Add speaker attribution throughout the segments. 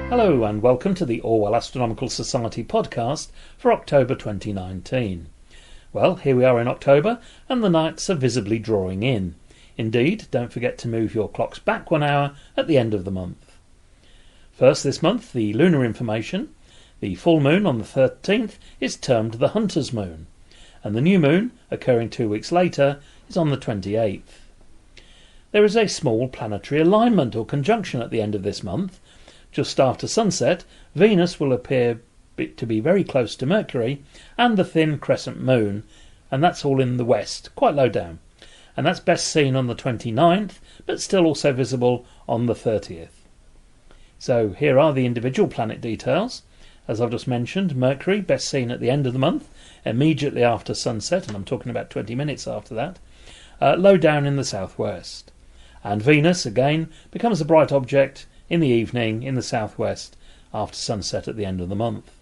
Speaker 1: Hello and welcome to the Orwell Astronomical Society podcast for October 2019. Well, here we are in October and the nights are visibly drawing in. Indeed, don't forget to move your clocks back 1 hour at the end of the month. First this month, the lunar information. The full moon on the 13th is termed the Hunter's Moon, and the new moon, occurring 2 weeks later, is on the 28th. There is a small planetary alignment or conjunction at the end of this month. Just after sunset, Venus will appear to be very close to Mercury and the thin crescent moon, and that's all in the west, quite low down. And that's best seen on the 29th, but still also visible on the 30th. So here are the individual planet details. As I've just mentioned, Mercury best seen at the end of the month, immediately after sunset, and I'm talking about 20 minutes after that, low down in the southwest. And Venus, again, becomes a bright object in the evening in the southwest after sunset at the end of the month.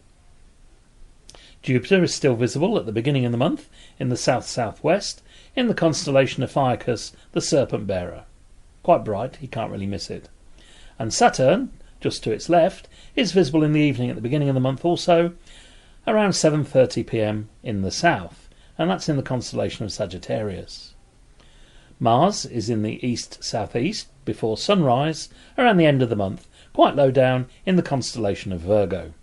Speaker 1: Jupiter is still visible at the beginning of the month in the south-southwest in the constellation of Ophiuchus, the Serpent Bearer. Quite bright, you can't really miss it. And Saturn, just to its left, is visible in the evening at the beginning of the month also, around 7:30 p.m. in the south, and that's in the constellation of Sagittarius. Mars is in the east-southeast before sunrise around the end of the month, quite low down in the constellation of Virgo.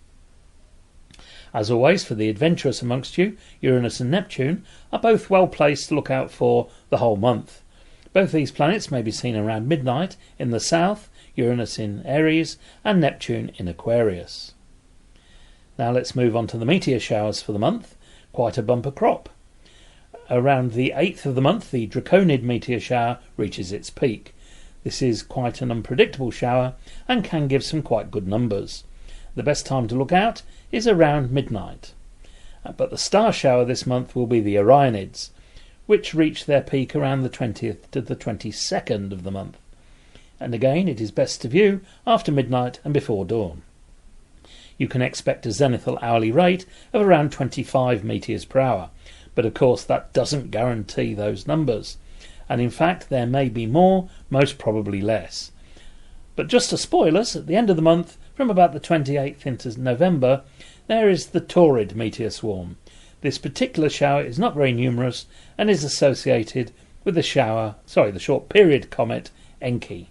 Speaker 1: As always, for the adventurous amongst you, Uranus and Neptune are both well placed to look out for the whole month. Both these planets may be seen around midnight in the south, Uranus in Aries and Neptune in Aquarius. Now let's move on to the meteor showers for the month. Quite a bumper crop. Around the 8th of the month, the Draconid meteor shower reaches its peak. This is quite an unpredictable shower and can give some quite good numbers. The best time to look out is around midnight. But the star shower this month will be the Orionids, which reach their peak around the 20th to the 22nd of the month. And again, it is best to view after midnight and before dawn. You can expect a zenithal hourly rate of around 25 meteors per hour, but of course that doesn't guarantee those numbers. And in fact, there may be more, most probably less. But just to spoil us, at the end of the month, from about the 28th into November, there is the Taurid meteor swarm. This particular shower is not very numerous and is associated with the short period comet Enki.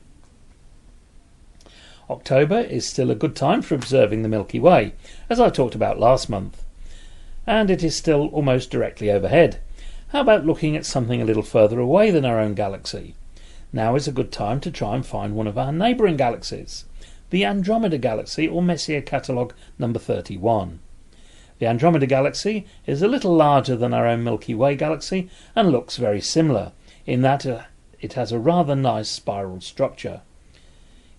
Speaker 1: October is still a good time for observing the Milky Way, as I talked about last month. And it is still almost directly overhead. How about looking at something a little further away than our own galaxy? Now is a good time to try and find one of our neighbouring galaxies, the Andromeda Galaxy, or Messier Catalogue number 31. The Andromeda Galaxy is a little larger than our own Milky Way galaxy and looks very similar, in that it has a rather nice spiral structure.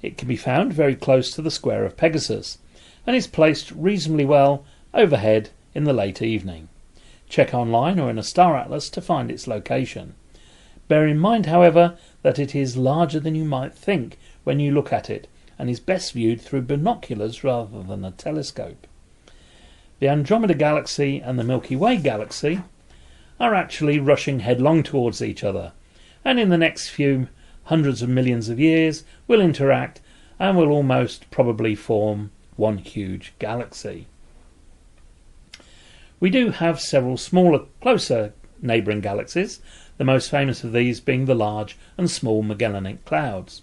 Speaker 1: It can be found very close to the square of Pegasus, and is placed reasonably well overhead in the late evening. Check online or in a star atlas to find its location. Bear in mind, however, that it is larger than you might think when you look at it, and is best viewed through binoculars rather than a telescope. The Andromeda Galaxy and the Milky Way Galaxy are actually rushing headlong towards each other, and in the next few hundreds of millions of years will interact and will almost probably form one huge galaxy. We do have several smaller, closer neighbouring galaxies, the most famous of these being the Large and Small Magellanic Clouds.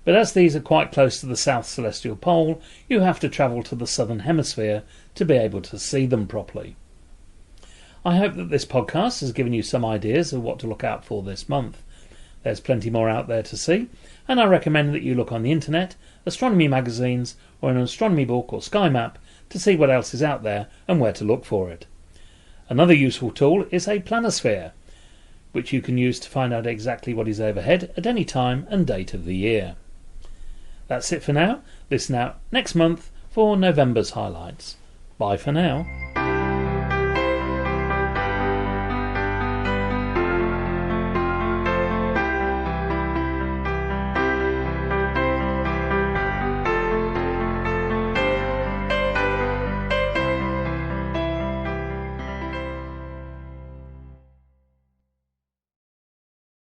Speaker 1: But as these are quite close to the South Celestial Pole, you have to travel to the Southern Hemisphere to be able to see them properly. I hope that this podcast has given you some ideas of what to look out for this month. There's plenty more out there to see, and I recommend that you look on the internet, astronomy magazines, or an astronomy book or sky map to see what else is out there and where to look for it. Another useful tool is a planisphere, which you can use to find out exactly what is overhead at any time and date of the year. That's it for now. Listen out next month for November's highlights. Bye for now.